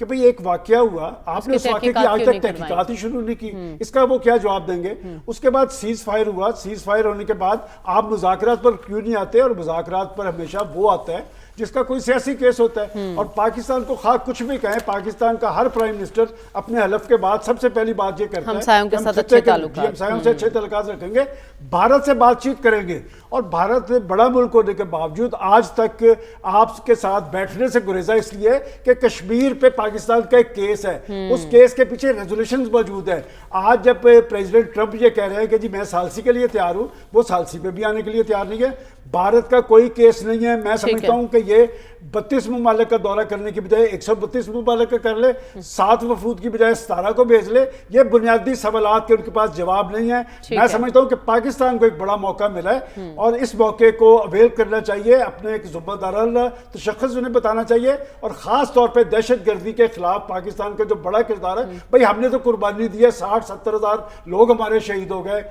کہ بھئی ایک واقعہ ہوا, آپ نے اس واقعے کی آج تک تحقیقات ہی شروع نہیں کی, اس کا وہ کیا جواب دیں گے؟ اس کے بعد سیز فائر ہوا, سیز فائر ہونے کے بعد آپ مذاکرات پر کیوں نہیں آتے؟ اور مذاکرات پر ہمیشہ وہ آتا ہے جس کا کوئی سیاسی کیس ہوتا ہے. اور پاکستان کو خواہ کچھ بھی کہیں, پاکستان کا ہر پرائم منسٹر اپنے حلف کے بعد سب سے پہلی بات یہ کرتا ہے ہمسایوں کے ساتھ اچھے تعلقات, ہمسایوں سے اچھے تعلقات رکھیں گے, بھارت سے بات چیت کریں گے. اور بھارت بڑا ملک ہونے کے باوجود آج تک آپ کے ساتھ بیٹھنے سے گریزا اس لیے کہ کشمیر پہ پاکستان کا ایک کیس ہے, اس کیس کے پیچھے ریزولوشنز موجود ہیں. آج جب پریزیڈنٹ ٹرمپ یہ کہہ رہے ہیں کہ جی میں ثالثی کے لیے تیار ہوں, وہ ثالثی پہ بھی آنے کے لیے تیار نہیں ہے. بھارت کا کوئی کیس نہیں ہے. میں سمجھتا ہوں کہ یہ 32 ممالک کا دورہ کرنے کی بجائے 132 ممالک کا کر لے, 7 وفود کی بجائے 17 کو بھیج لے. یہ بنیادی سوالات کے ان کے پاس جواب نہیں ہے. میں سمجھتا ہوں کہ پاکستان کو ایک بڑا موقع ملا ہے اور اس موقع کو اویل کرنا چاہیے. اپنے ایک ذمہ دارانہ تشخص انہیں بتانا چاہیے, اور خاص طور پہ دہشت گردی کے خلاف پاکستان کا جو بڑا کردار ہے. بھئی ہم نے تو قربانی دی ہے, 60-70 ہزار لوگ ہمارے شہید ہو گئے,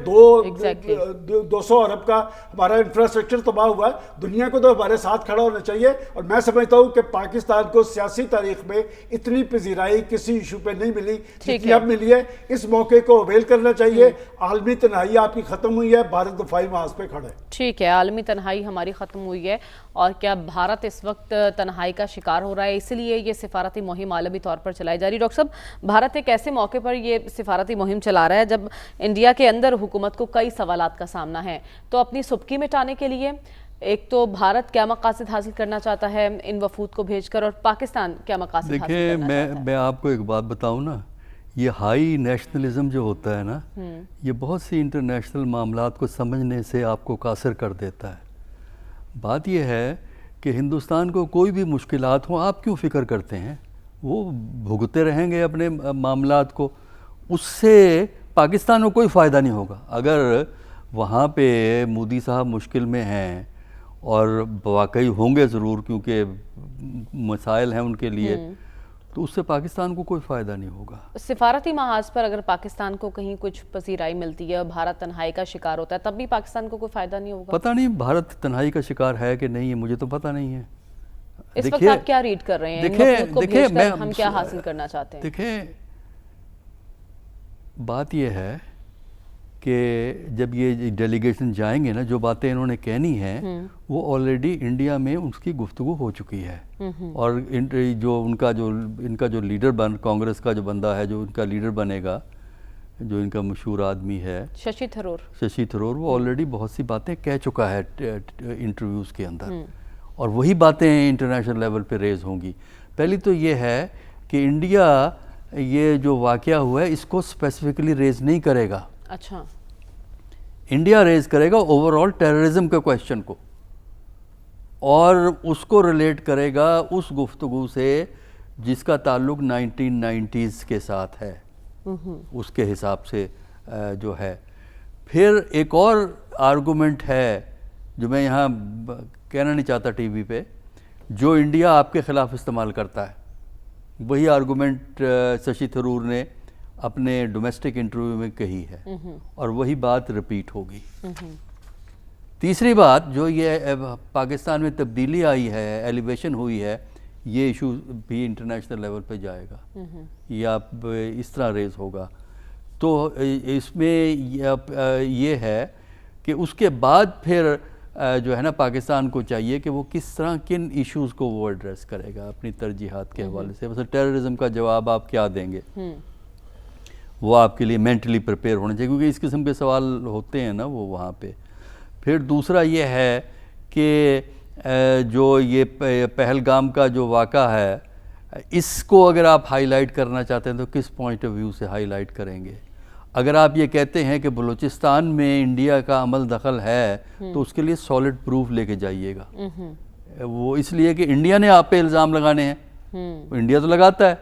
200 ارب کا ہمارا انفراسٹرکچر تباہ ہوا ہے. دنیا کو تو ہمارے ساتھ کھڑا ہونا چاہیے. اور میں سمجھتا ہوں کہ پاکستان کو سیاسی تاریخ میں اتنی پذیرائی کسی ایشو پہ نہیں ملی جتنی اب ملی ہے. اس موقع کو اویل کرنا چاہیے. عالمی تنہائی آپ کی ختم ہوئی ہے, بھارت دفاعی محاذ پہ کھڑا ہے. ٹھیک ہے, عالمی تنہائی ہماری ختم ہوئی ہے, اور کیا بھارت اس وقت تنہائی کا شکار ہو رہا ہے؟ اسی لیے یہ سفارتی مہم عالمی طور پر چلائی جا رہی ہے. ڈاکٹر صاحب, بھارت ایک ایسے موقع پر یہ سفارتی مہم چلا رہا ہے جب انڈیا کے اندر حکومت کو کئی سوالات کا سامنا ہے. تو اپنی سبکی مٹانے کے لیے ایک تو بھارت کیا مقاصد حاصل کرنا چاہتا ہے ان وفود کو بھیج کر, اور پاکستان کیا مقاصد حاصل کرنا چاہتا ہے؟ دیکھیں, میں آپ کو ایک بات بتاؤں نا, یہ ہائی نیشنلزم جو ہوتا ہے نا, یہ بہت سی انٹرنیشنل معاملات کو سمجھنے سے آپ کو قاصر کر دیتا ہے. بات یہ ہے کہ ہندوستان کو کوئی بھی مشکلات ہوں, آپ کیوں فکر کرتے ہیں؟ وہ بھگتے رہیں گے اپنے معاملات کو, اس سے پاکستان کو کوئی فائدہ نہیں ہوگا. اگر وہاں پہ مودی صاحب مشکل میں ہیں, اور واقعی ہوں گے ضرور کیونکہ مسائل ہیں ان کے لیے, تو اس سے پاکستان کو کوئی فائدہ نہیں ہوگا. سفارتی محاذ پر اگر پاکستان کو کہیں کچھ پذیرائی ملتی ہے اور بھارت تنہائی کا شکار ہوتا ہے, تب بھی پاکستان کو کوئی فائدہ نہیں ہوگا؟ پتہ نہیں بھارت تنہائی کا شکار ہے کہ نہیں ہے, مجھے تو پتہ نہیں ہے. اس وقت آپ کیا ریڈ کر رہے ہیں؟ وفود کو بھیج کر ہم کیا حاصل کرنا چاہتے ہیں؟ دیکھیں, بات یہ ہے کہ جب یہ ڈیلیگیشن جائیں گے نا, جو باتیں انہوں نے کہنی ہیں وہ آلریڈی انڈیا میں اس کی گفتگو ہو چکی ہے. اور جو ان کا جو لیڈر کانگریس کا جو بندہ ہے, جو ان کا لیڈر بنے گا, جو ان کا مشہور آدمی ہے ششی تھرور, وہ آلریڈی بہت سی باتیں کہہ چکا ہے انٹرویوز کے اندر, اور وہی باتیں انٹرنیشنل لیول پہ ریز ہوں گی. پہلی تو یہ ہے کہ انڈیا یہ جو واقعہ ہوا ہے اس کو اسپیسیفکلی ریز نہیں کرے گا. اچھا, انڈیا ریز کرے گا اوور آل ٹیررزم کے کویشچن کو, اور اس کو ریلیٹ کرے گا اس گفتگو سے جس کا تعلق 1990s کے ساتھ ہے, اس کے حساب سے جو ہے. پھر ایک اور آرگومنٹ ہے جو میں یہاں کہنا نہیں چاہتا ٹی وی پہ, جو انڈیا آپ کے خلاف استعمال کرتا ہے. وہی آرگومنٹ ششی تھرور نے اپنے ڈومیسٹک انٹرویو میں کہی ہے, اور وہی بات ریپیٹ ہوگی. تیسری بات, جو یہ پاکستان میں تبدیلی آئی ہے, ایلیویشن ہوئی ہے, یہ ایشو بھی انٹرنیشنل لیول پہ جائے گا, یا اس طرح ریز ہوگا. تو اس میں یہ ہے کہ اس کے بعد پھر جو ہے نا پاکستان کو چاہیے کہ وہ کس طرح کن ایشوز کو وہ ایڈریس کرے گا اپنی ترجیحات کے حوالے سے. مثلا ٹیررزم کا جواب آپ کیا دیں گے, وہ آپ کے لیے مینٹلی پریپیئر ہونا چاہیے, کیونکہ اس قسم کے سوال ہوتے ہیں نا وہ وہاں پہ. پھر دوسرا یہ ہے کہ جو یہ پہلگام کا جو واقعہ ہے, اس کو اگر آپ ہائی لائٹ کرنا چاہتے ہیں تو کس پوائنٹ آف ویو سے ہائی لائٹ کریں گے؟ اگر آپ یہ کہتے ہیں کہ بلوچستان میں انڈیا کا عمل دخل ہے تو اس کے لیے سالڈ پروف لے کے جائیے گا. وہ اس لیے کہ انڈیا نے آپ پہ الزام لگانے ہیں, انڈیا تو لگاتا ہے,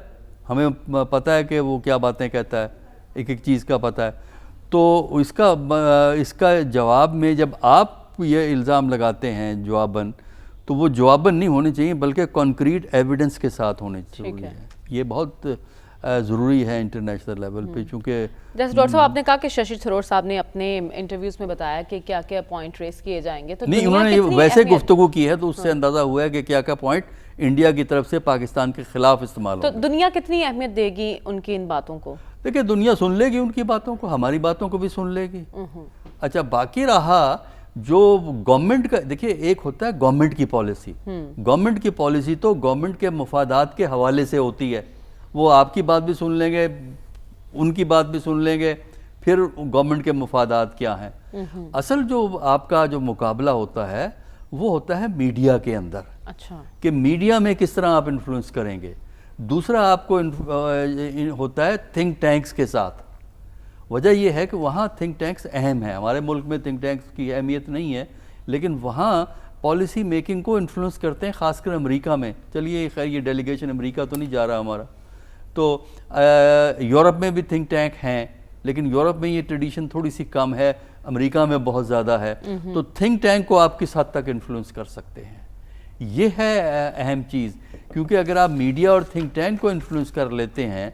ہمیں پتہ ہے کہ وہ کیا باتیں کہتا ہے, ایک ایک چیز کا پتہ ہے. تو اس کا جواب میں جب آپ یہ الزام لگاتے ہیں جواباً, تو وہ جواباً نہیں ہونے چاہیے بلکہ کانکریٹ ایویڈنس کے ساتھ ہونے چاہیے. یہ بہت ضروری ہے انٹرنیشنل لیول پہ, چونکہ جیسے ڈاکٹر صاحب آپ نے کہا کہ ششی تھرور صاحب نے اپنے انٹرویوز میں بتایا کہ کیا کیا پوائنٹ ریز کیے جائیں گے, تو نہیں, انہوں نے ویسے گفتگو کی ہے تو اس سے اندازہ ہوا ہے کہ کیا کیا پوائنٹ انڈیا کی طرف سے پاکستان کے خلاف استعمال تو ہوں گے۔ دنیا کتنی اہمیت دے گی ان کی ان باتوں کو؟ دیکھیں دنیا سن لے گی ان کی باتوں کو، ہماری باتوں کو بھی سن لے گی۔ اچھا باقی رہا جو گورنمنٹ کا، دیکھیں ایک ہوتا ہے گورنمنٹ کی پالیسی، گورنمنٹ کی پالیسی تو گورنمنٹ کے مفادات کے حوالے سے ہوتی ہے، وہ آپ کی بات بھی سن لیں گے، ان کی بات بھی سن لیں گے، پھر گورنمنٹ کے مفادات کیا ہیں۔ اصل جو آپ کا جو مقابلہ ہوتا ہے وہ ہوتا ہے میڈیا کے اندر، اچھا، کہ میڈیا میں کس طرح آپ انفلوئنس کریں گے۔ دوسرا آپ کو ہوتا ہے تھنک ٹینکس کے ساتھ۔ وجہ یہ ہے کہ وہاں تھنک ٹینکس اہم ہیں، ہمارے ملک میں تھنک ٹینکس کی اہمیت نہیں ہے، لیکن وہاں پالیسی میکنگ کو انفلوئنس کرتے ہیں، خاص کر امریکہ میں۔ چلیے خیر یہ ڈیلیگیشن امریکہ تو نہیں جا رہا ہمارا، تو یورپ میں بھی تھنک ٹینک ہیں، لیکن یورپ میں یہ ٹریڈیشن تھوڑی سی کم ہے، امریکہ میں بہت زیادہ ہے۔ تو تھنک ٹینک کو آپ کس حد تک انفلوئنس کر سکتے ہیں، یہ ہے اہم چیز، کیونکہ اگر آپ میڈیا اور تھنک ٹینک کو انفلوئنس کر لیتے ہیں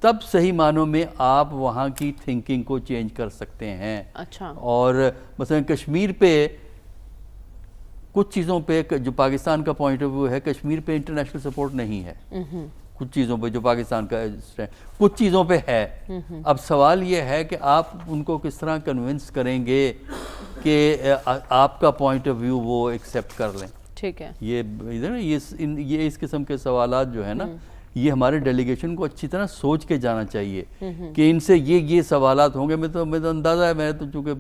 تب صحیح معنوں میں آپ وہاں کی تھنکنگ کو چینج کر سکتے ہیں۔ اچھا، اور مثلا کشمیر پہ کچھ چیزوں پہ جو پاکستان کا پوائنٹ آف ویو ہے، کشمیر پہ انٹرنیشنل سپورٹ نہیں ہے کچھ چیزوں پہ، جو پاکستان کا کچھ چیزوں پہ ہے۔ اب سوال یہ ہے کہ آپ ان کو کس طرح کنونس کریں گے کہ آپ کا پوائنٹ آف ویو وہ ایکسیپٹ کر لیں۔ ٹھیک ہے، یہ اس قسم کے سوالات جو ہے نا، یہ ہمارے ڈیلیگیشن کو اچھی طرح سوچ کے جانا چاہیے کہ ان سے یہ سوالات ہوں گے۔ میں تو اندازہ ہے، میں تو چونکہ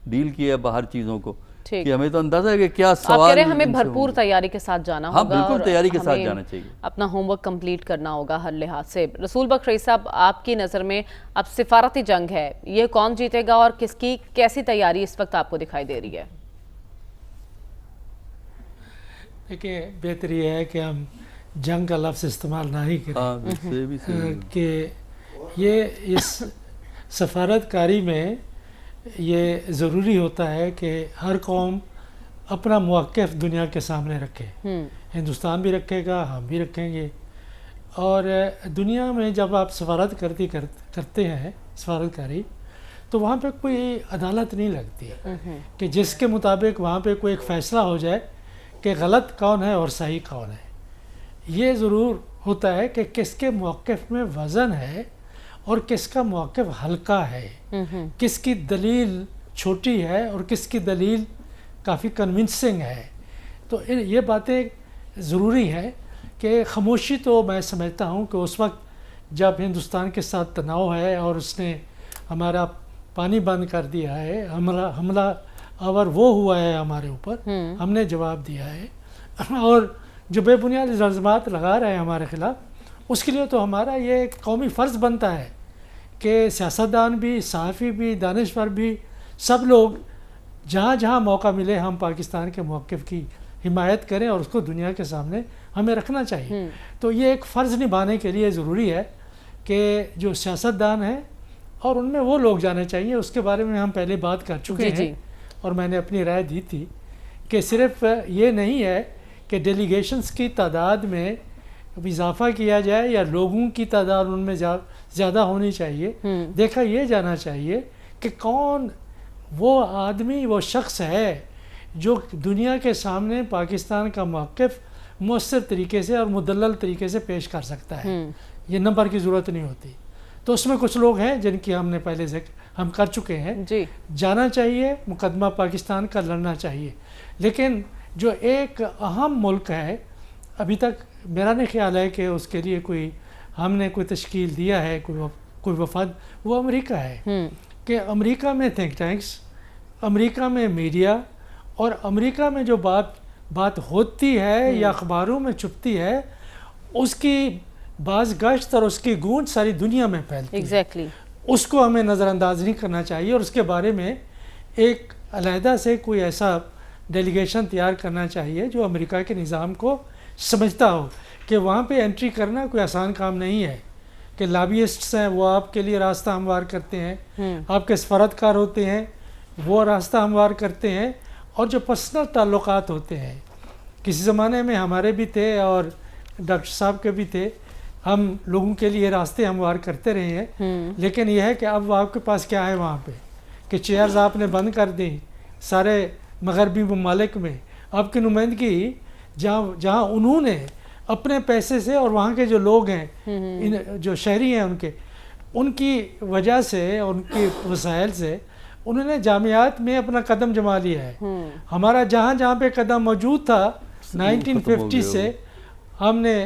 ڈیل کیا ہے باہر چیزوں کو، کہ ہمیں تو اندازہ ہے کہ کیا سوال۔ آپ کہہ رہے ہیں ہمیں بھرپور تیاری کے ساتھ جانا ہوگا۔ ہاں بالکل تیاری کے ساتھ جانا چاہیے، اپنا ہوم ورک کمپلیٹ کرنا ہوگا ہر لحاظ سے۔ رسول بخش رئیس صاحب، آپ کی نظر میں اب سفارتی جنگ ہے، یہ کون جیتے گا اور کس کی کیسی تیاری اس وقت آپ کو دکھائی دے رہی ہے؟ دیکھیں بہتر یہ ہے کہ ہم جنگ کا لفظ استعمال نہ ہی کریں، کہ یہ اس سفارت کاری میں یہ ضروری ہوتا ہے کہ ہر قوم اپنا موقف دنیا کے سامنے رکھے۔ ہندوستان بھی رکھے گا، ہم بھی رکھیں گے۔ اور دنیا میں جب آپ سفارت کرتے ہیں سفارت کاری، تو وہاں پہ کوئی عدالت نہیں لگتی کہ جس کے مطابق وہاں پہ کوئی ایک فیصلہ ہو جائے کہ غلط کون ہے اور صحیح کون ہے۔ یہ ضرور ہوتا ہے کہ کس کے موقف میں وزن ہے اور کس کا موقف ہلکا ہے، کس کی دلیل چھوٹی ہے اور کس کی دلیل کافی کنونسنگ ہے۔ تو یہ باتیں ضروری ہے کہ خاموشی تو میں سمجھتا ہوں کہ اس وقت جب ہندوستان کے ساتھ تناؤ ہے اور اس نے ہمارا پانی بند کر دیا ہے، حملہ آور وہ ہوا ہے ہمارے اوپر، ہم نے جواب دیا ہے، اور جو بے بنیاد الزامات لگا رہے ہیں ہمارے خلاف، اس کے لیے تو ہمارا یہ قومی فرض بنتا ہے کہ سیاستدان بھی، صحافی بھی، دانشور بھی، سب لوگ جہاں جہاں موقع ملے ہم پاکستان کے موقف کی حمایت کریں اور اس کو دنیا کے سامنے ہمیں رکھنا چاہیے۔ تو یہ ایک فرض نبھانے کے لیے ضروری ہے کہ جو سیاستدان ہیں اور ان میں وہ لوگ جانے چاہیے، اس کے بارے میں ہم پہلے بات کر چکے ہیں اور میں نے اپنی رائے دی تھی کہ صرف یہ نہیں ہے کہ ڈیلیگیشنز کی تعداد میں اضافہ کیا جائے یا لوگوں کی تعداد ان میں زیادہ ہونی چاہیے، دیکھا یہ جانا چاہیے کہ کون وہ آدمی، وہ شخص ہے جو دنیا کے سامنے پاکستان کا موقف مؤثر طریقے سے اور مدلل طریقے سے پیش کر سکتا ہے۔ یہ نمبر کی ضرورت نہیں ہوتی۔ تو اس میں کچھ لوگ ہیں جن کی ہم نے پہلے ہم کر چکے ہیں، جانا چاہیے، مقدمہ پاکستان کا لڑنا چاہیے۔ لیکن جو ایک اہم ملک ہے، ابھی تک میرا نہیں خیال ہے کہ اس کے لیے ہم نے کوئی تشکیل دیا ہے، کوئی وفد، وہ امریکہ ہے۔ کہ امریکہ میں تھنک ٹینکس، امریکہ میں میڈیا، اور امریکہ میں جو بات ہوتی ہے یا اخباروں میں چھپتی ہے، اس کی باز گشت اور اس کی گونج ساری دنیا میں پھیلتی ہے۔ اس کو ہمیں نظر انداز نہیں کرنا چاہیے اور اس کے بارے میں ایک علیحدہ سے کوئی ایسا ڈیلیگیشن تیار کرنا چاہیے جو امریکہ کے نظام کو سمجھتا ہو کہ وہاں پہ انٹری کرنا کوئی آسان کام نہیں ہے، کہ لابیسٹس ہیں وہ آپ کے لیے راستہ ہموار کرتے ہیں، آپ کے سفارتکار ہوتے ہیں وہ راستہ ہموار کرتے ہیں، اور جو پرسنل تعلقات ہوتے ہیں، کسی زمانے میں ہمارے بھی تھے اور ڈاکٹر صاحب کے بھی تھے، ہم لوگوں کے لیے راستے ہموار کرتے رہے ہیں، لیکن یہ ہے کہ اب آپ کے پاس کیا ہے وہاں پہ کہ چیئرز آپ نے بند کر دیں سارے مغربی ممالک میں، آپ کی نمائندگی جہاں انہوں نے اپنے پیسے سے اور وہاں کے جو لوگ ہیں جو شہری ہیں ان کی وجہ سے ان کی وسائل سے انہوں نے جامعات میں اپنا قدم جما لیا ہے. ہمارا جہاں پہ قدم موجود تھا 1950 سے ہم نے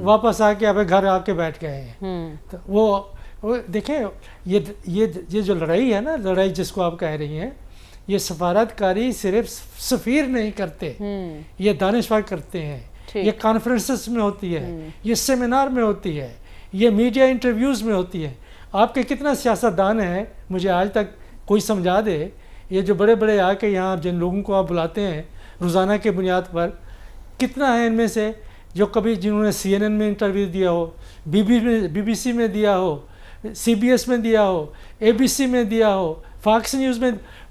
واپس آ کے اب گھر آ کے بیٹھ گئے ہیں. تو وہ دیکھیں یہ جو لڑائی ہے نا, لڑائی جس کو آپ کہہ رہی ہیں, یہ سفارت کاری صرف سفیر نہیں کرتے, یہ دانشور کرتے ہیں, یہ کانفرنسز میں ہوتی ہے, یہ سیمینار میں ہوتی ہے, یہ میڈیا انٹرویوز میں ہوتی ہے. آپ کے کتنا سیاستدان ہیں مجھے آج تک کوئی سمجھا دے, یہ جو بڑے بڑے آ کے یہاں جن لوگوں کو آپ بلاتے ہیں روزانہ کے بنیاد پر, کتنا ہے ان میں سے جو کبھی جنہوں نے CNN میں انٹرویو دیا ہو, BBC میں دیا ہو, CBS میں دیا ہو, ABC میں دیا ہو, فاکس نیوز میں.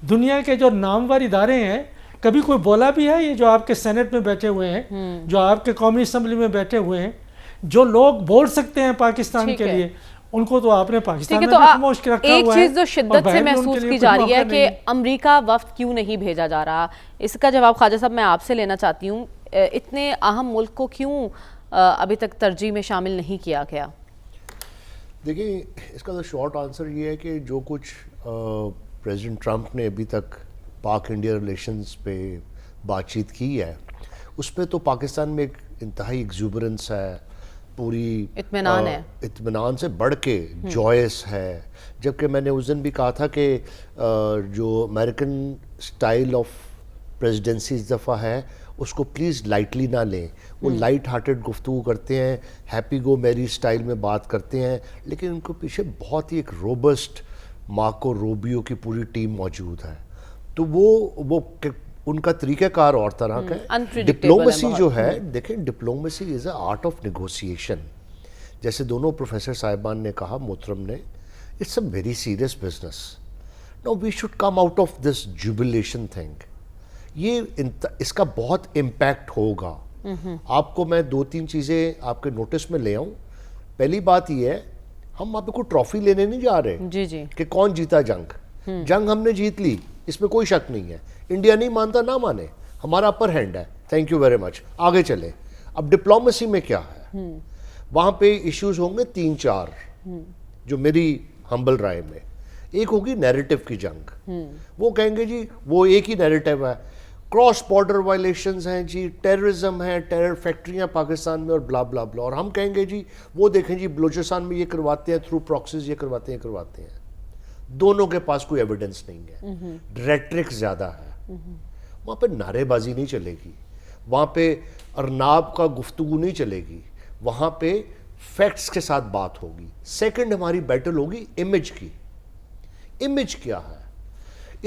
دنیا کے جو نامور ادارے ہیں کبھی کوئی بولا بھی ہے؟ یہ جو آپ کے سینٹ میں بیٹھے ہوئے ہیں, جو آپ کے قومی اسمبلی میں بیٹھے ہوئے ہیں, جو لوگ بول سکتے ہیں پاکستان کے لیے, ان کو تو آپ نے پاکستان میں خاموش رکھا ہوا ہے. ایک چیز جو شدت سے محسوس کی جا رہی ہے کہ امریکہ وفد کیوں نہیں بھیجا جا رہا, اس کا جواب خواجہ صاحب میں آپ سے لینا چاہتی ہوں. اتنے اہم ملک کو کیوں ابھی تک ترجیح میں شامل نہیں کیا گیا؟ دیکھیں, اس کا تو شارٹ آنسر یہ ہے کہ جو کچھ پریزیڈنٹ ٹرمپ نے ابھی تک پاک انڈیا ریلیشنز پہ بات چیت کی ہے, اس پہ تو پاکستان میں ایک انتہائی ایگزوبرنس ہے, پوری اطمینان سے بڑھ کے جوائس ہے. جبکہ میں نے اس دن بھی کہا تھا کہ جو امریکن سٹائل آف پریزیڈنسی اس دفعہ ہے اس کو پلیز لائٹلی نہ لیں. وہ لائٹ ہارٹڈ گفتگو کرتے ہیں, ہیپی گو میری سٹائل میں بات کرتے ہیں, لیکن ان کو پیچھے بہت ہی ایک روبسٹ مارکو روبیو کی پوری ٹیم موجود ہے. تو وہ ان کا طریقہ کار اور طرح کا ہے. ڈپلومیسی جو ہے, دیکھیں diplomacy is a art of negotiation. جیسے دونوں پروفیسر صاحبان نے کہا, محترم نے, it's a very serious business. No we should come out of this jubilation thing. یہ اس کا بہت امپیکٹ ہوگا. آپ کو میں 2-3 چیزیں آپ کے نوٹس میں لے آؤں. پہلی بات یہ ہے, ہم آپ کو ٹرافی لینے نہیں جا رہے کہ کون جیتا جنگ. جنگ ہم نے جیت لی, اس میں کوئی شک نہیں ہے. انڈیا نہیں مانتا, نہ مانے, ہمارا اپر ہینڈ ہے. تھینک یو ویری مچ, آگے چلے. اب ڈپلومیسی میں کیا ہے, وہاں پہ ایشوز ہوں گے 3-4 جو میری ہمبل رائے میں. ایک ہوگی نیریٹو کی جنگ. وہ کہیں گے جی وہ ایک ہی نیریٹو ہے, کراس بارڈر وائلیشنز ہیں جی, ٹیررزم ہے, ٹیرر فیکٹریاں پاکستان میں اور بلا بلا بلا. اور ہم کہیں گے جی وہ دیکھیں جی بلوچستان میں یہ کرواتے ہیں تھرو پراکسیز, یہ کرواتے ہیں. دونوں کے پاس کوئی ایویڈنس نہیں ہے, ریٹرک زیادہ ہے. وہاں پہ نعرے بازی نہیں چلے گی, وہاں پہ ارناب کا گفتگو نہیں چلے گی, وہاں پہ فیکٹس کے ساتھ بات ہوگی. سیکنڈ ہماری بیٹل ہوگی امیج کی. امیج کیا ہے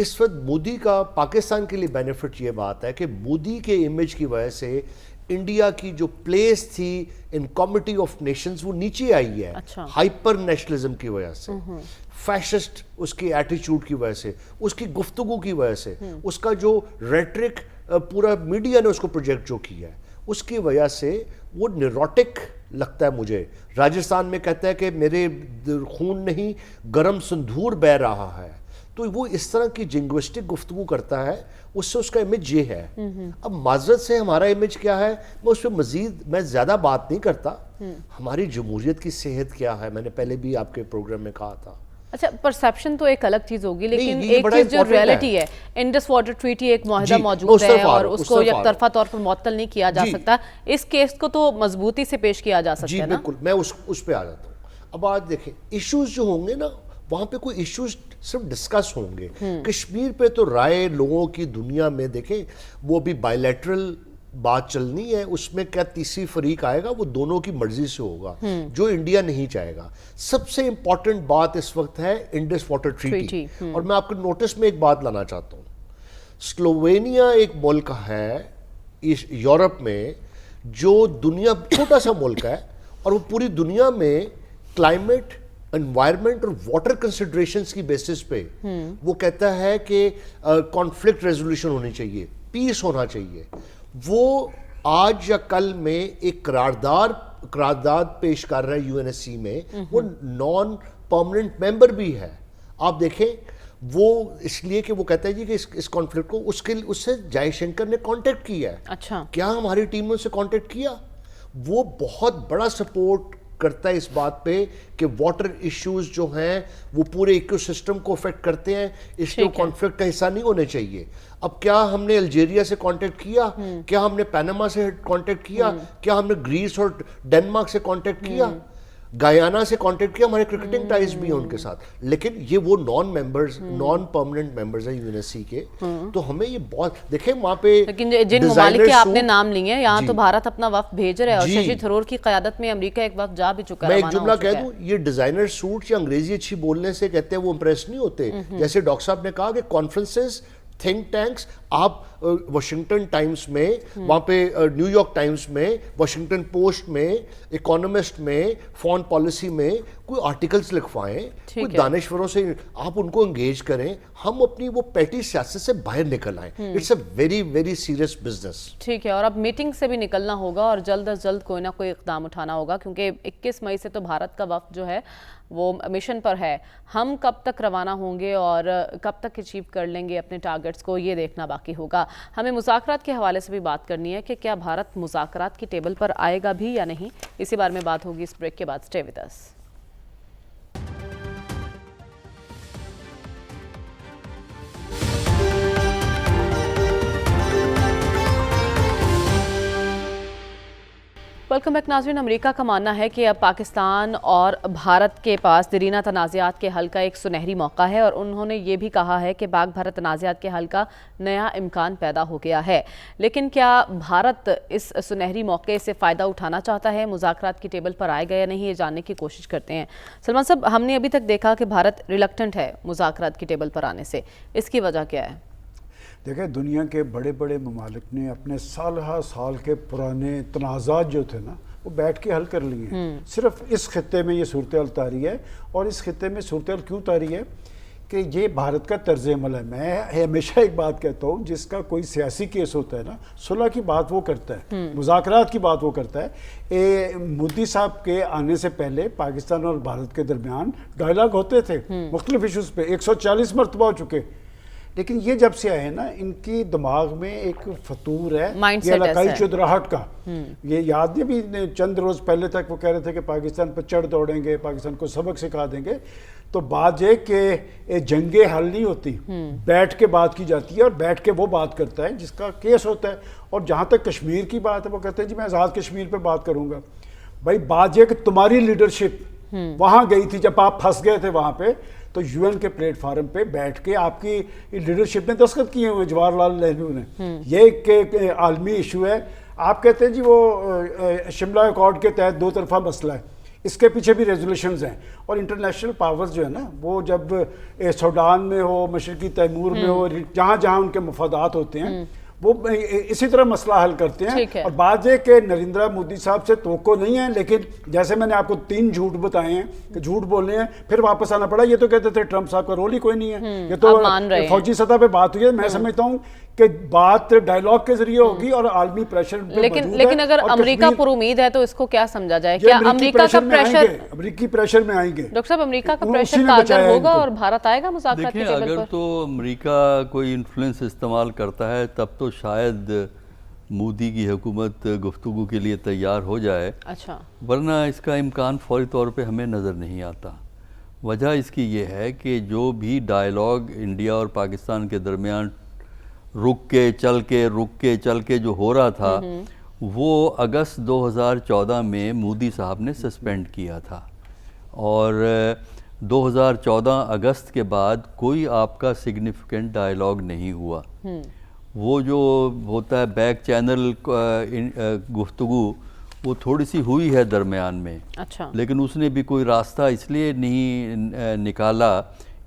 اس وقت مودی کا پاکستان کے لیے بینیفٹ یہ بات ہے کہ مودی کے امیج کی وجہ سے انڈیا کی جو پلیس تھی ان کمیٹی آف نیشنز وہ نیچے آئی ہے. ہائپر نیشنلزم کی وجہ سے, فیشسٹ اس کی ایٹیچیوڈ کی وجہ سے, اس کی گفتگو کی وجہ سے, اس کا جو ریٹرک پورا میڈیا نے اس کو پروجیکٹ جو کیا ہے, اس کی وجہ سے وہ نیروٹک لگتا ہے مجھے. راجستھان میں کہتا ہے کہ میرے خون نہیں گرم سندھور بہ رہا ہے. تو وہ اس طرح کی جنگوسٹک گفتگو کرتا ہے, اس سے اس کا امیج یہ ہے. اب معذرت سے ہمارا امیج کیا ہے, میں اس پہ مزید میں زیادہ بات نہیں کرتا. ہماری جمہوریت کی صحت کیا ہے, میں نے پہلے بھی آپ کے پروگرام میں کہا تھا. اچھا, پرسیپشن تو ایک الگ چیز ہوگی, لیکن ایک چیز جو ریئلٹی ہے, انڈس واٹر ٹریٹی ایک معاہدہ موجود ہے اور اس کو یک طرفہ طور پر معطل نہیں کیا جا سکتا. اس کیس کو تو مضبوطی سے پیش کیا جا سکتا ہے نا. جی بالکل, میں اس پہ آ جاتا ہوں. اب آج دیکھیں ایشوز جو ہوں گے نا, وہاں پہ کوئی ایشوز صرف ڈسکس ہوں گے. کشمیر پہ تو رائے لوگوں کی دنیا میں دیکھیں وہ بھی بائی لیٹرل بات چلنی ہے. اس میں کیا تیسری فریق آئے گا, وہ دونوں کی مرضی سے ہوگا, جو انڈیا نہیں چاہے گا. سب سے امپورٹنٹ بات اس وقت ہے انڈس واٹر ٹریٹی. اور میں آپ کے نوٹس میں ایک بات لانا چاہتا ہوں. سلووینیا ایک ملک ہے یورپ میں جو دنیا چھوٹا سا ملک ہے, اور وہ پوری دنیا میں کلائمیٹ, انوائرمنٹ اور واٹر کنسیڈریشنز کی بیسس پہ وہ کہتا ہے کہ کانفلکٹ ریزولوشن ہونی چاہیے, پیس ہونا چاہیے. وہ آج یا کل میں ایک قرارداد پیش کر رہا ہے UNSC میں. وہ نان پرماننٹ ممبر بھی ہے. آپ دیکھیں وہ اس لیے کہ وہ کہتا ہے جی کہ اس کانفلکٹ کو اس سے جے شنکر نے کانٹیکٹ کیا ہے. اچھا, کیا ہماری ٹیم نے اسے کانٹیکٹ کیا؟ وہ بہت بڑا سپورٹ کرتا ہے اس بات پہ کہ واٹر ایشوز جو ہیں وہ پورے ایکو سسٹم کو افیکٹ کرتے ہیں, اس لیے کانفلکٹ کا حصہ نہیں ہونے چاہیے. اب کیا ہم نے الجیریا سے کانٹیکٹ کیا؟ کیا ہم نے پیناما سے کانٹیکٹ کیا؟ کیا ہم نے گریس اور ڈنمارک سے کانٹیکٹ کیا؟ گایانا سے کانٹیکٹ کیا؟ ہمارے کرکٹنگ ٹائز بھی ہیں ان کے ساتھ, لیکن یہ وہ نان پرماننٹ ممبرز ہیں UNSC کے. تو ہمیں یہ بہت دیکھیں وہاں پہ لیکن جن ممالک کے آپ نے نام لیے ہیں یہاں تو بھارت اپنا وفد بھیج رہا ہے, اور ششی تھرور کی قیادت میں امریکہ ایک وفد جا بھی چکا ہے. میں ایک جملہ کہہ دوں, یہ ڈیزائنر سوٹ یا انگریزی اچھی بولنے سے کہتے ہیں وہ امپریس نہیں ہوتے. جیسے ڈاکٹر صاحب نے کہا کہ کانفرنسز, تھنک ٹینکس, آپ واشنگٹن ٹائمز میں, وہاں پہ نیو یارک ٹائمز میں, واشنگٹن پوسٹ میں, اکانومسٹ میں, فارن پالیسی میں کوئی آرٹیکلز لکھوائیں, کوئی دانشوروں سے آپ ان کو انگیج کریں, ہم اپنی وہ پیٹی سیاست سے باہر نکل آئیں. It's a very very serious business. ٹھیک ہے, اور اب میٹنگ سے بھی نکلنا ہوگا اور جلد از جلد کوئی نہ کوئی اقدام اٹھانا ہوگا, کیونکہ 21 مئی سے تو بھارت کا وفد جو ہے وہ مشن پر ہے. ہم کب تک روانہ ہوں گے اور کب تک اچیو کر لیں گے اپنے ٹارگٹس کو, یہ دیکھنا باقی ہوگا. ہمیں مذاکرات کے حوالے سے بھی بات کرنی ہے کہ کیا بھارت مذاکرات کی ٹیبل پر آئے گا بھی یا نہیں, اسی بارے میں بات ہوگی اس بریک کے بعد. Stay with us. Welcome back ناظرین. امریکہ کا ماننا ہے کہ اب پاکستان اور بھارت کے پاس دیرینہ تنازعات کے حل کا ایک سنہری موقع ہے, اور انہوں نے یہ بھی کہا ہے کہ پاک بھارت تنازعات کے حل کا نیا امکان پیدا ہو گیا ہے. لیکن کیا بھارت اس سنہری موقع سے فائدہ اٹھانا چاہتا ہے؟ مذاکرات کی ٹیبل پر آئے گا یا نہیں, یہ جاننے کی کوشش کرتے ہیں. سلمان صاحب, ہم نے ابھی تک دیکھا کہ بھارت ریلکٹنٹ ہے مذاکرات کی ٹیبل پر آنے سے, اس کی وجہ کیا ہے؟ دیکھیں, دنیا کے بڑے بڑے ممالک نے اپنے سالہ سال کے پرانے تنازعات جو تھے نا وہ بیٹھ کے حل کر لیے ہیں. صرف اس خطے میں یہ صورتحال طاری ہے, اور اس خطے میں صورتحال کیوں طاری ہے کہ یہ بھارت کا طرز عمل ہے. میں ہمیشہ ایک بات کہتا ہوں, جس کا کوئی سیاسی کیس ہوتا ہے نا, صلح کی بات وہ کرتا ہے, مذاکرات کی بات وہ کرتا ہے. مودی صاحب کے آنے سے پہلے پاکستان اور بھارت کے درمیان ڈائلاگ ہوتے تھے مختلف ایشوز پہ, 140 مرتبہ ہو چکے. لیکن یہ جب سے آئے نا, ان کی دماغ میں ایک فطور ہے یہ علاقائی چودراہٹ کا. یہ یاد نہیں, بھی چند روز پہلے تک وہ کہہ رہے تھے کہ پاکستان پر چڑھ دوڑیں گے, پاکستان کو سبق سکھا دیں گے. تو بات یہ کہ جنگیں حل نہیں ہوتی, بیٹھ کے بات کی جاتی ہے, اور بیٹھ کے وہ بات کرتا ہے جس کا کیس ہوتا ہے. اور جہاں تک کشمیر کی بات ہے, وہ کہتے ہیں جی میں آزاد کشمیر پہ بات کروں گا. بھائی بات یہ کہ تمہاری لیڈرشپ وہاں گئی تھی جب آپ پھنس گئے تھے وہاں پہ, تو UN کے پلیٹ فارم پہ بیٹھ کے آپ کی لیڈرشپ نے دستخط کیے ہوئے جواہر لال نہرو نے. یہ ایک عالمی ایشو ہے. آپ کہتے ہیں جی وہ شملہ ایکارڈ کے تحت 2 طرفہ مسئلہ ہے, اس کے پیچھے بھی ریزولوشنز ہیں. اور انٹرنیشنل پاورز جو ہے نا, وہ جب سوڈان میں ہو, مشرقی تیمور میں ہو, جہاں جہاں ان کے مفادات ہوتے ہیں, وہ اسی طرح مسئلہ حل کرتے ہیں. اور بات یہ کہ نریندر مودی صاحب سے توقع نہیں ہے, لیکن جیسے میں نے آپ کو 3 جھوٹ بتائے ہیں کہ جھوٹ بولنے ہیں, پھر واپس آنا پڑا. یہ تو کہتے تھے ٹرمپ صاحب کا رول ہی کوئی نہیں ہے, یہ تو فوجی سطح پہ بات ہوئی ہے. میں سمجھتا ہوں کہ بات ڈائیلاگ کے ذریعے ہوگی اور عالمی پریشر پہ موجود ہے. لیکن اگر امریکہ پر امید ہے تو اس کو کیا سمجھا جائے؟ کیا امریکہ کا پریشر, امریکی پریشر میں آئیں گے ڈاکٹر صاحب, امریکہ کا پریشر کارگر ہوگا اور بھارت آئے گا مذاکرات کی ٹیبل پر؟ اگر تو امریکہ کوئی انفلوئنس استعمال کرتا ہے تب تو شاید مودی کی حکومت گفتگو کے لیے تیار ہو جائے. اچھا, ورنہ اس کا امکان فوری طور پہ ہمیں نظر نہیں آتا. وجہ اس کی یہ ہے کہ جو بھی ڈائیلاگ انڈیا اور پاکستان کے درمیان رک کے چل کے جو ہو رہا تھا, وہ اگست 2014 میں مودی صاحب نے سسپینڈ کیا تھا, اور 2014 اگست کے بعد کوئی آپ کا سگنیفیکنٹ ڈائیلاگ نہیں ہوا. وہ جو ہوتا ہے بیک چینل گفتگو, وہ تھوڑی سی ہوئی ہے درمیان میں. اچھا, لیکن اس نے بھی کوئی راستہ اس لیے نہیں نکالا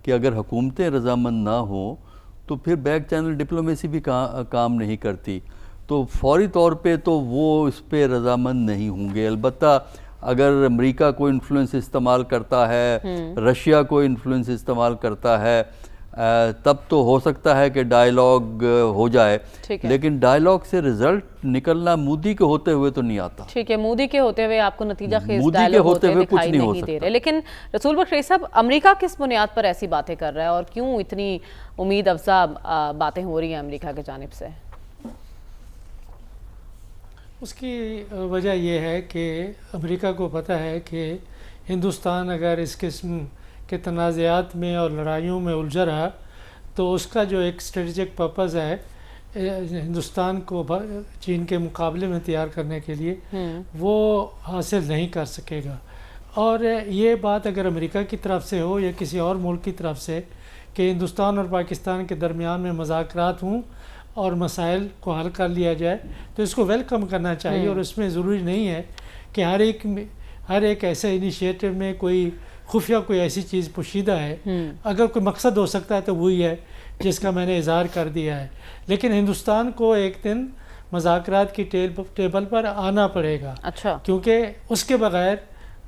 کہ اگر حکومتیں رضامند نہ ہوں تو پھر بیک چینل ڈپلومیسی بھی کام نہیں کرتی. تو فوری طور پہ تو وہ اس پہ رضامند نہیں ہوں گے. البتہ اگر امریکہ کوئی انفلوئنس استعمال کرتا ہے, رشیا کوئی انفلوئنس استعمال کرتا ہے, تب تو ہو سکتا ہے کہ ڈائیلاگ ہو جائے، ٹھیک ہے، لیکن ڈائیلاگ سے رزلٹ نکلنا مودی کے ہوتے ہوئے تو نہیں آتا. ٹھیک ہے، مودی کے ہوتے ہوئے آپ کو نتیجہ خیز مودی کے ڈائیلاگ ہوتے ہوئے کچھ دکھائی نہیں ہو نہیں دے سکتا. رہے. لیکن رسول بخش رئی صاحب، امریکہ کس بنیاد پر ایسی باتیں کر رہا ہے اور کیوں اتنی امید افزا باتیں ہو رہی ہیں امریکہ کی جانب سے؟ اس کی وجہ یہ ہے کہ امریکہ کو پتہ ہے کہ ہندوستان اگر اس قسم کے تنازعات میں اور لڑائیوں میں الجھا رہا تو اس کا جو ایک اسٹریٹجک پرپز ہے ہندوستان کو چین کے مقابلے میں تیار کرنے کے لیے، وہ حاصل نہیں کر سکے گا. اور یہ بات اگر امریکہ کی طرف سے ہو یا کسی اور ملک کی طرف سے کہ ہندوستان اور پاکستان کے درمیان میں مذاکرات ہوں اور مسائل کو حل کر لیا جائے تو اس کو ویلکم کرنا چاہیے. اور اس میں ضروری نہیں ہے کہ ہر ایک ایسے انیشیٹو میں کوئی خفیہ کوئی ایسی چیز پوشیدہ ہے. اگر کوئی مقصد ہو سکتا ہے تو وہی ہے جس کا میں نے اظہار کر دیا ہے. لیکن ہندوستان کو ایک دن مذاکرات کی ٹیبل پر آنا پڑے گا. اچھا، کیونکہ اس کے بغیر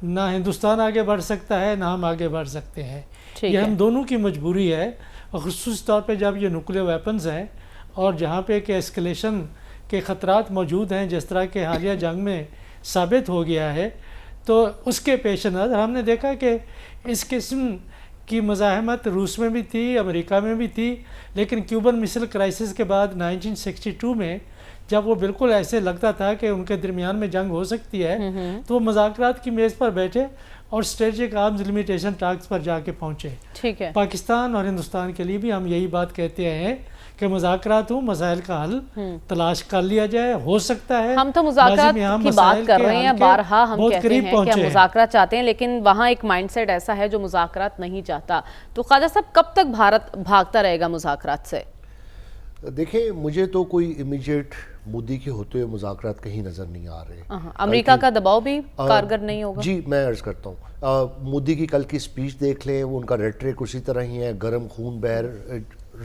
نہ ہندوستان آگے بڑھ سکتا ہے نہ ہم آگے بڑھ سکتے ہیں. یہ ہم دونوں کی مجبوری ہے، اور خصوصی طور پہ جب یہ نیوکلیئر ویپنز ہیں اور جہاں پہ کہ اسکلیشن کے خطرات موجود ہیں جس طرح کہ حالیہ جنگ میں ثابت ہو گیا ہے. تو اس کے پیش نظر ہم نے دیکھا کہ اس قسم کی مزاحمت روس میں بھی تھی، امریکہ میں بھی تھی، لیکن کیوبن مسل کرائسس کے بعد 1962 میں جب وہ بالکل ایسے لگتا تھا کہ ان کے درمیان میں جنگ ہو سکتی ہے تو وہ مذاکرات کی میز پر بیٹھے اور اسٹریٹجک آرمز لمیٹیشن ٹاکس پر جا کے پہنچے. ٹھیک ہے، پاکستان اور ہندوستان کے لیے بھی ہم یہی بات کہتے ہیں کہ مذاکرات ہوں، مسائل کا حل تلاش کر لیا جائے. ہو سکتا ہے ہم تو مذاکرات کی بات کر رہے ہیں، بارہا ہم کہتے ہیں کہ ہم مذاکرات چاہتے ہیں، لیکن وہاں ایک مائنڈ سیٹ ایسا ہے جو مذاکرات نہیں چاہتا. تو خواجہ صاحب، کب تک بھارت بھاگتا رہے گا مذاکرات سے؟ دیکھیں، مجھے تو کوئی امیجیٹ مودی کے ہوتے ہوئے مذاکرات کہیں نظر نہیں آ رہے. امریکہ کا دباؤ بھی کارگر نہیں ہوگا؟ جی، میں عرض کرتا ہوں، مودی کی کل کی سپیچ دیکھ لیں، وہ ان کا ریٹرک اسی طرح ہی ہے، گرم خون بہر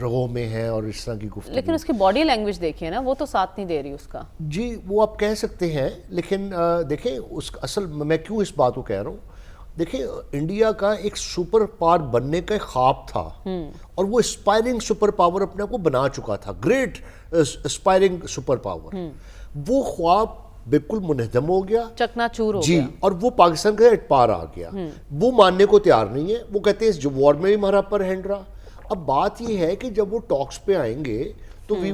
رگوں میں ہے اور اس طرح کی گفتگو. لیکن اس کی باڈی لینگویج دیکھیے نا، وہ تو ساتھ نہیں دے رہی اس کا. جی، وہ آپ کہہ سکتے ہیں، لیکن دیکھیں اس اصل میں کیوں اس بات کو کہہ رہا ہوں. دیکھیں، انڈیا کا ایک سپر پاور بننے کا خواب تھا اور وہ اسپائرنگ سپر پاور اپنے کو بنا چکا تھا، گریٹ اسپائرنگ سپر پاور. وہ خواب بالکل منہدم ہو گیا، چکنا چور ہو گیا. جی، اور وہ پاکستان کے ایٹ پار آ گیا. وہ ماننے کو تیار نہیں ہے. وہ کہتے ہیں اس وار میں بھی ہمارا پر ہینڈ رہا. اب بات یہ ہے کہ جب وہ ٹاکس پہ آئیں گے تو we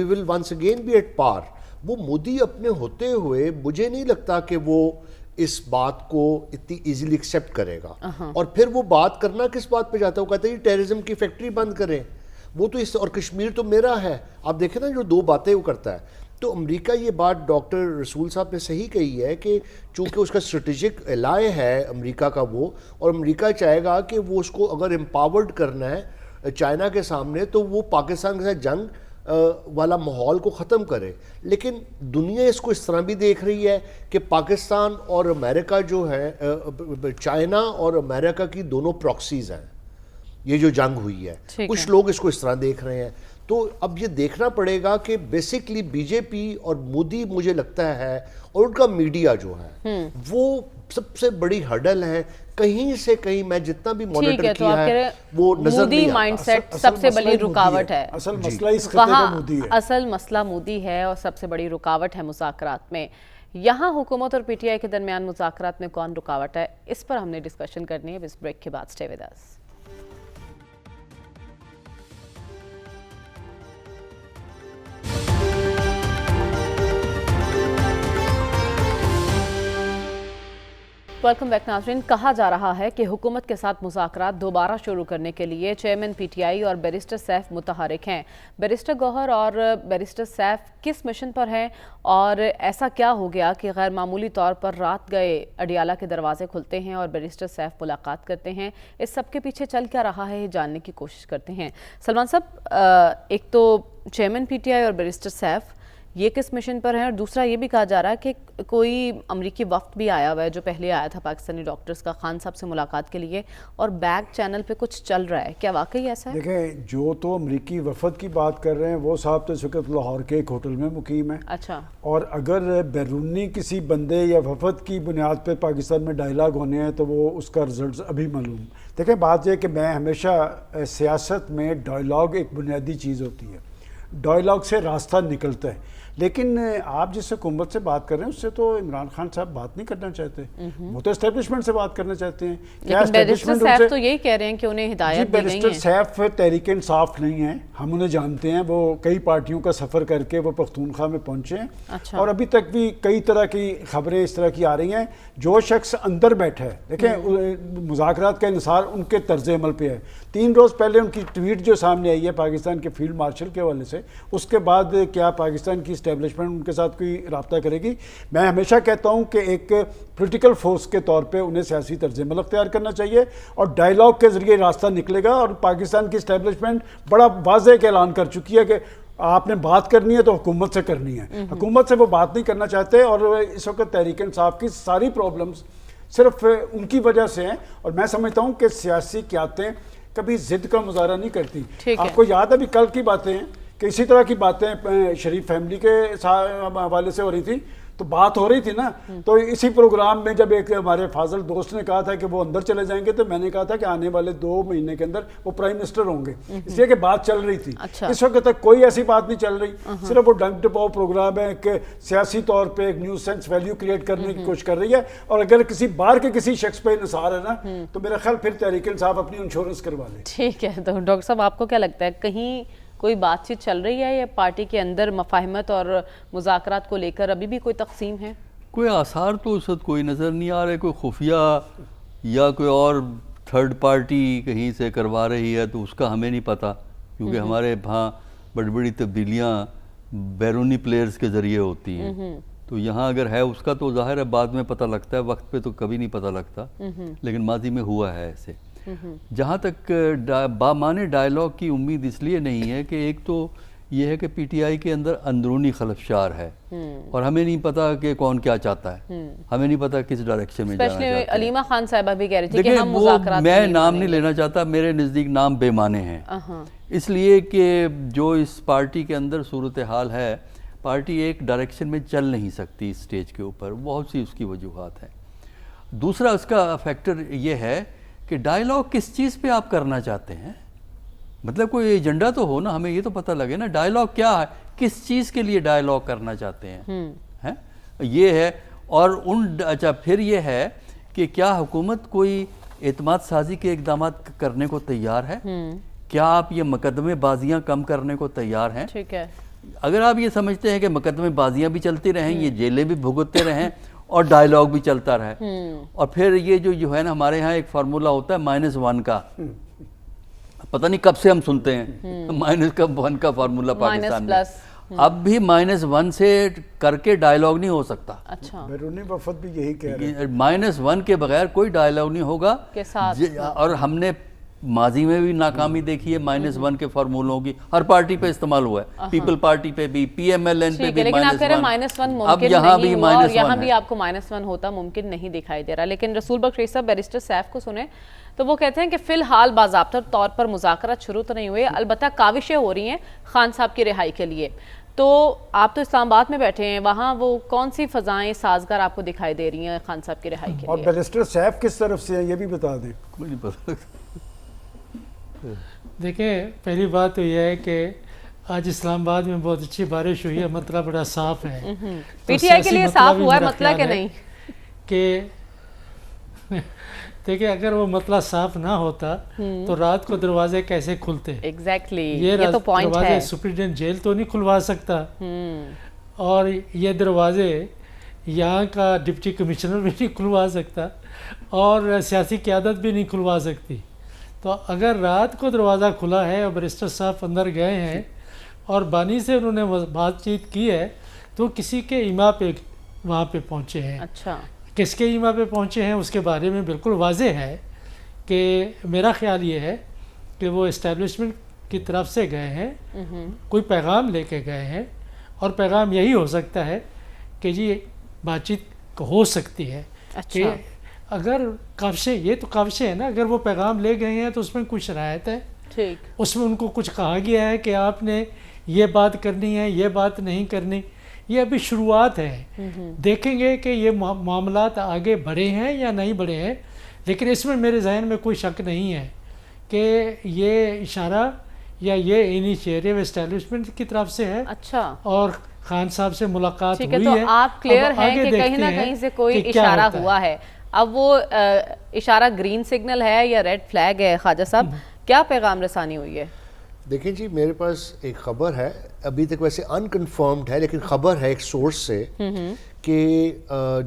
will once again be at par. وہ مودی اپنے ہوتے ہوئے مجھے نہیں لگتا کہ وہ اس بات کو اتنی ایزیلی ایکسیپٹ کرے گا. اور پھر وہ بات کرنا کس بات پہ جاتا ہے؟ وہ کہتے ہیں ٹیررزم کی فیکٹری بند کریں. وہ تو اس اور کشمیر تو میرا ہے. آپ دیکھیں نا جو دو باتیں وہ کرتا ہے. تو امریکہ یہ بات ڈاکٹر رسول صاحب نے صحیح کہی ہے کہ چونکہ اس کا اسٹریٹجک الائے ہے امریکہ کا وہ، اور امریکہ چاہے گا کہ وہ اس کو اگر امپاورڈ کرنا ہے چائنا کے سامنے تو وہ پاکستان کے ساتھ جنگ والا ماحول کو ختم کرے. لیکن دنیا اس کو اس طرح بھی دیکھ رہی ہے کہ پاکستان اور امریکہ جو ہے، چائنا اور امریکہ کی دونوں پراکسیز ہیں. یہ جو جنگ ہوئی ہے کچھ لوگ اس کو اس طرح دیکھ رہے ہیں. تو اب یہ دیکھنا پڑے گا کہ بیسکلی بی جے پی اور مودی مجھے لگتا ہے اور ان کا میڈیا جو ہے وہ سب سے بڑی ہرڈل ہے. کہیں سے کہیں میں جتنا بھی مانیٹر کیا ہے وہ نظر نہیں آتا. مائنڈ سیٹ سب سے بڑی رکاوٹ ہے. اصل مسئلہ اس خطے کا مودی ہے. اصل مسئلہ مودی ہے اور سب سے بڑی رکاوٹ ہے مذاکرات میں. یہاں حکومت اور پی ٹی آئی کے درمیان مذاکرات میں کون رکاوٹ ہے، اس پر ہم نے ڈسکشن کرنی ہے اس بریک کے بعد. Stay with us. Welcome back ناظرین. کہا جا رہا ہے کہ حکومت کے ساتھ مذاکرات دوبارہ شروع کرنے کے لیے چیئرمین پی ٹی آئی اور بیرسٹر سیف متحرک ہیں. بیرسٹر گوہر اور بیرسٹر سیف کس مشن پر ہیں اور ایسا کیا ہو گیا کہ غیر معمولی طور پر رات گئے اڈیالہ کے دروازے کھلتے ہیں اور بیرسٹر سیف ملاقات کرتے ہیں؟ اس سب کے پیچھے چل کیا رہا ہے یہ جاننے کی کوشش کرتے ہیں. سلمان صاحب، ایک تو چیئرمین پی ٹی آئی اور بیرسٹر سیف یہ کس مشن پر ہیں؟ اور دوسرا یہ بھی کہا جا رہا ہے کہ کوئی امریکی وفد بھی آیا ہوا ہے جو پہلے آیا تھا پاکستانی ڈاکٹرز کا خان صاحب سے ملاقات کے لیے، اور بیک چینل پہ کچھ چل رہا ہے، کیا واقعی ایسا ہے؟ دیکھیں جو تو امریکی وفد کی بات کر رہے ہیں وہ صاحب تو اس وقت لاہور کے ایک ہوٹل میں مقیم ہے. اچھا. اور اگر بیرونی کسی بندے یا وفد کی بنیاد پہ پاکستان میں ڈائیلاگ ہونے ہیں تو وہ اس کا رزلٹس ابھی معلوم. دیکھیں بات یہ کہ میں ہمیشہ سیاست میں ڈائیلاگ ایک بنیادی چیز ہوتی ہے، ڈائیلاگ سے راستہ نکلتا ہے. لیکن آپ جس حکومت سے بات کر رہے ہیں اس سے تو عمران خان صاحب بات نہیں کرنا چاہتے، وہ تو اسٹیبلشمنٹ سے بات کرنا چاہتے ہیں. لیکن بیرسٹر سیف تو یہی کہہ رہے ہیں کہ انہیں ہدایت دی گئی ہیں. بیرسٹر سیف تحریک انصاف نہیں ہیں، ہم انہیں جانتے ہیں، وہ کئی پارٹیوں کا سفر کر کے وہ پختونخوا میں پہنچے ہیں. اور ابھی تک بھی کئی طرح کی خبریں اس طرح کی آ رہی ہیں. جو شخص اندر بیٹھا ہے، دیکھیں مذاکرات کا انحصار ان کے طرز عمل پہ ہے. 3 روز پہلے ان کی ٹویٹ جو سامنے آئی ہے پاکستان کے فیلڈ مارشل کے حوالے سے، اس کے بعد کیا پاکستان کی اسٹیبلشمنٹ ان کے ساتھ کوئی رابطہ کرے گی؟ میں ہمیشہ کہتا ہوں کہ ایک پولیٹیکل فورس کے طور پہ انہیں سیاسی طرز عمل اختیار کرنا چاہیے اور ڈائیلاگ کے ذریعے راستہ نکلے گا. اور پاکستان کی اسٹیبلشمنٹ بڑا واضح کہ اعلان کر چکی ہے کہ آپ نے بات کرنی ہے تو حکومت سے کرنی ہے. حکومت سے وہ بات نہیں کرنا چاہتے، اور اس وقت تحریک انصاف کی ساری پرابلمز صرف ان کی وجہ سے ہیں. اور میں سمجھتا ہوں کہ سیاسی قیادتیں کبھی ضد کا مظاہرہ نہیں کرتی. آپ کو یاد ہے ابھی کل کی باتیں ہیں کہ اسی طرح کی باتیں شریف فیملی کے حوالے سے ہو رہی تھی، تو بات ہو رہی تھی نا. تو اسی پروگرام میں جب ایک ہمارے فاضل دوست نے کہا تھا کہ وہ اندر چلے جائیں گے، تو میں نے کہا تھا کہ آنے والے 2 مہینے کے اندر وہ پرائم منسٹر ہوں گے، اس لیے کہ بات چل رہی تھی. اس وقت تک کوئی ایسی بات نہیں چل رہی، صرف وہ ڈنک ٹپاؤ پروگرام ہے کہ سیاسی طور پہ ایک نیو سینس ویلیو کریٹ کرنے کی کوشش کر رہی ہے. اور اگر کسی باہر کے کسی شخص پہ انحصار ہے نا، تو میرا خیال پھر تحریک انصاف اپنی انشورنس کروا لے. ٹھیک ہے. تو ڈاکٹر صاحب آپ کو کیا لگتا ہے کہیں کوئی بات چیت چل رہی ہے یا پارٹی کے اندر مفاہمت اور مذاکرات کو لے کر ابھی بھی کوئی تقسیم ہے؟ کوئی آثار تو اس وقت کوئی نظر نہیں آ رہے. کوئی خفیہ یا کوئی اور تھرڈ پارٹی کہیں سے کروا رہی ہے تو اس کا ہمیں نہیں پتہ، کیونکہ ہمارے وہاں بڑی بڑی تبدیلیاں بیرونی پلیئرز کے ذریعے ہوتی ہیں. تو یہاں اگر ہے اس کا تو ظاہر ہے بعد میں پتہ لگتا ہے، وقت پہ تو کبھی نہیں پتہ لگتا، لیکن ماضی میں ہوا ہے ایسے. جہاں تک بامعنی ڈائیلاگ کی امید اس لیے نہیں ہے کہ ایک تو یہ ہے کہ پی ٹی آئی کے اندر اندرونی خلفشار ہے اور ہمیں نہیں پتا کہ کون کیا چاہتا ہے، ہمیں نہیں پتا کس ڈائریکشن میں جانا چاہتا ہے. علیمہ خان صاحبہ بھی کہہ رہی تھی کہ ہم وہ مذاکرات میں نام نہیں لینا چاہتا، میرے نزدیک نام بے معنی ہیں، اس لیے کہ جو اس پارٹی کے اندر صورتحال ہے، پارٹی ایک ڈائریکشن میں چل نہیں سکتی اس سٹیج کے اوپر، بہت سی اس کی وجوہات ہیں. دوسرا اس کا فیکٹر یہ ہے کہ ڈائیلاگ کس چیز پہ آپ کرنا چاہتے ہیں، مطلب کوئی ایجنڈا تو ہو نا، ہمیں یہ تو پتہ لگے نا ڈائیلاگ کیا ہے، کس چیز کے لیے ڈائیلاگ کرنا چاہتے ہیں، یہ ہے. اور اچھا پھر یہ ہے کہ کیا حکومت کوئی اعتماد سازی کے اقدامات کرنے کو تیار ہے، کیا آپ یہ مقدمے بازیاں کم کرنے کو تیار ہیں. ٹھیک ہے. اگر آپ یہ سمجھتے ہیں کہ مقدمے بازیاں بھی چلتی رہیں، یہ جیلیں بھی بھگتتے رہیں اور ڈائیلاگ بھی چلتا رہے، اور پھر یہ جو ہے نا ہمارے ہاں ایک فارمولا ہوتا ہے -1 کا، پتہ نہیں کب سے ہم سنتے ہیں -1 کا فارمولا پاکستان میں، اب بھی -1 سے کر کے ڈائیلاگ نہیں ہو سکتا. اچھا بیرونی وفد بھی یہی کہہ رہے ہیں، -1 کے بغیر کوئی ڈائیلاگ نہیں ہوگا. اور ہم نے ماضی میں بھی ناکامی دیکھی ہے -1 کے فارمولوں کی، ہر پارٹی پہ استعمال ہوا ہے، پیپل پارٹی پہ بھی، پی ایم ایل این پہ بھی لیکن آپ کہہ رہے ہیں -1 ممکن نہیں ہوا، اور یہاں بھی آپ کو -1 ہوتا ممکن نہیں دکھائی دے رہا. لیکن رسول بخش رئیس صاحب بیرسٹر سیف کو سنیں تو وہ کہتے ہیں کہ فی الحال باضابطہ طور پر مذاکرات شروع تو نہیں ہوئے، البتہ کاوشیں ہو رہی ہیں خان صاحب کی رہائی کے لیے. تو آپ تو اسلام آباد میں بیٹھے ہیں، وہاں وہ کون سی فضائیں سازگار آپ کو دکھائی دے رہی ہیں خان صاحب کی رہائی کے لیے؟ اور بیرسٹر سیف کس طرف سے ہیں یہ بھی بتا دیں. کوئی نہیں پتہ. دیکھیں پہلی بات تو یہ ہے کہ آج اسلام آباد میں بہت اچھی بارش ہوئی ہے، مسئلہ بڑا صاف ہے. پی ٹی آئی کے لیے صاف ہوا ہے مسئلہ کہ نہیں؟ کہ دیکھیں اگر وہ مسئلہ صاف نہ ہوتا تو رات کو دروازے کیسے کھلتے؟ ایگزیکٹلی یہ تو پوائنٹ ہے. دروازے سپرنٹینڈنٹ جیل تو نہیں کھلوا سکتا، اور یہ دروازے یہاں کا ڈپٹی کمشنر بھی نہیں کھلوا سکتا، اور سیاسی قیادت بھی نہیں کھلوا سکتی. تو اگر رات کو دروازہ کھلا ہے اور بیرسٹر صاحب اندر گئے ہیں اور بانی سے انہوں نے بات چیت کی ہے تو کسی کے ایما پہ وہاں پہ پہنچے ہیں. اچھا کس کے ایما پہ پہنچے ہیں اس کے بارے میں بالکل واضح ہے کہ میرا خیال یہ ہے کہ وہ اسٹیبلشمنٹ کی طرف سے گئے ہیں، کوئی پیغام لے کے گئے ہیں، اور پیغام یہی ہو سکتا ہے کہ جی بات چیت ہو سکتی ہے کہ اگر کاوشیں، یہ تو کاوشیں ہیں نا، اگر وہ پیغام لے گئے ہیں تو اس میں کچھ شرائط ہے، ٹھیک، اس میں ان کو کچھ کہا گیا ہے کہ آپ نے یہ بات کرنی ہے، یہ بات نہیں کرنی. یہ ابھی شروعات ہے، دیکھیں گے کہ یہ معاملات آگے بڑھے ہیں یا نہیں بڑھے ہیں. لیکن اس میں میرے ذہن میں کوئی شک نہیں ہے کہ یہ اشارہ یا یہ انیشیٹو اسٹیبلشمنٹ کی طرف سے ہے. اچھا، اور خان صاحب سے ملاقات ٹھیک ہے. ہوئی تو ہے، آپ کلیئر اب ہیں آگے کہ کہیں دیکھتے نہ ہیں کہیں سے کوئی کہ کیا اشارہ ہوتا ہوا ہے. اب وہ اشارہ گرین سگنل ہے یا ریڈ فلیگ ہے؟ خواجہ صاحب کیا پیغام رسانی ہوئی ہے؟ دیکھیں جی، میرے پاس ایک خبر ہے، ابھی تک ویسے انکنفرمڈ ہے لیکن خبر ہے ایک سورس سے کہ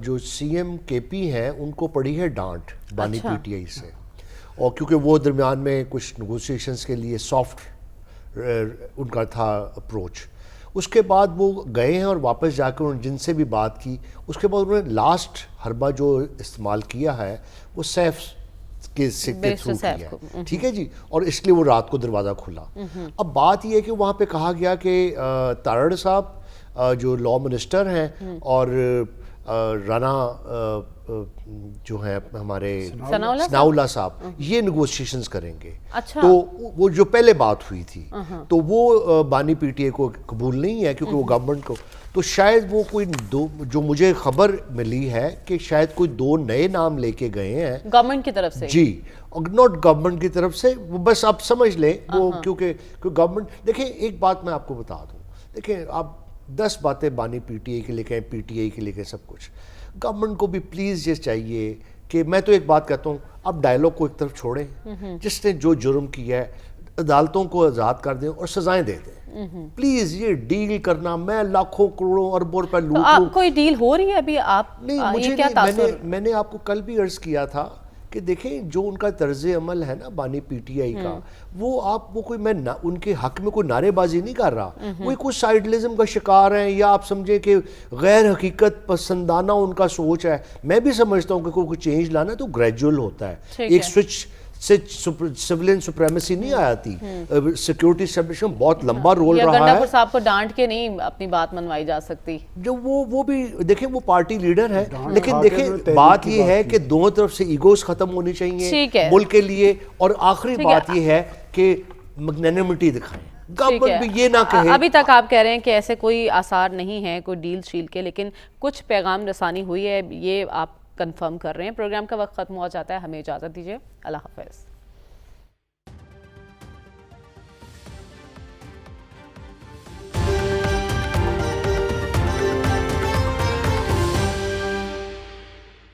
جو سی ایم کے پی ہیں ان کو پڑی ہے ڈانٹ بانی پی ٹی آئی سے، اور کیونکہ وہ درمیان میں کچھ نیگوسیشنز کے لیے سافٹ ان کا تھا اپروچ. اس کے بعد وہ گئے ہیں اور واپس جا کے انہوں نے جن سے بھی بات کی، اس کے بعد انہوں نے لاسٹ حربہ جو استعمال کیا ہے وہ سیف کے تھرو کیا ہے، ٹھیک ہے جی، اور اس لیے وہ رات کو دروازہ کھلا. اب بات یہ ہے کہ وہاں پہ کہا گیا کہ تارڑ صاحب جو لا منسٹر ہیں اور رانا جو ہیں ہمارے ثناءاللہ صاحب یہ نیگوشیشنز کریں گے. تو وہ جو پہلے بات ہوئی تھی تو وہ بانی پی ٹی اے کو قبول نہیں ہے کیونکہ وہ گورنمنٹ کو، تو شاید وہ کوئی جو مجھے خبر ملی ہے کہ شاید کوئی 2 نئے نام لے کے گئے ہیں گورنمنٹ کی طرف سے. جی، ناٹ گورنمنٹ کی طرف سے، وہ بس آپ سمجھ لیں وہ کیونکہ گورنمنٹ. دیکھیں ایک بات میں آپ کو بتا دوں، دیکھیں آپ 10 باتیں بانی پی ٹی اے کے لے کے پی ٹی آئی کے لے کے سب کچھ، گورنمنٹ کو بھی پلیز یہ چاہیے کہ میں تو ایک بات کہتا ہوں، آپ ڈائلاگ کو ایک طرف چھوڑیں، جس نے جو جرم کیا ہے عدالتوں کو آزاد کر دیں اور سزائیں دے دیں. پلیز یہ ڈیل کرنا میں لاکھوں کروڑوں اربوں روپے لوٹ لوں. کوئی ڈیل ہو رہی ہے ابھی؟ آپ نہیں، مجھے نہیں، میں نے آپ کو کل بھی عرض کیا تھا کہ دیکھیں جو ان کا طرز عمل ہے نا بانی پی ٹی آئی کا، وہ کوئی میں ان کے حق میں کوئی نعرے بازی نہیں کر رہا، وہ کچھ سائیڈلزم کا شکار ہیں یا آپ سمجھے کہ غیر حقیقت پسندانہ ان کا سوچ ہے. میں بھی سمجھتا ہوں کہ کوئی چینج لانا تو گریجول ہوتا ہے، ایک سوئچ سے سیولین سپریمیسی نہیں آتی. سیکیورٹی اسٹیبلشمنٹ بہت لمبا رول رہا ہے. گنڈا صاحب کو ڈانٹ کے نہیں اپنی بات منوائی جا سکتی. جو وہ بھی دیکھیں وہ پارٹی لیڈر ہے، لیکن دیکھیں بات یہ ہے کہ دونوں طرف سے ایگوز ختم ہونی چاہیے ملک کے لیے، اور آخری بات یہ ہے کہ میگنینمٹی دکھائیں. گورنمنٹ بھی یہ نہ کہے. ابھی تک آپ کہہ رہے ہیں کہ ایسے کوئی آثار نہیں ہیں کوئی ڈیل شیل کے، لیکن کچھ پیغام رسانی ہوئی ہے، یہ آپ کنفرم کر رہے ہیں. پروگرام کا وقت ختم ہو جاتا ہے، ہمیں اجازت دیجیے. اللہ حافظ.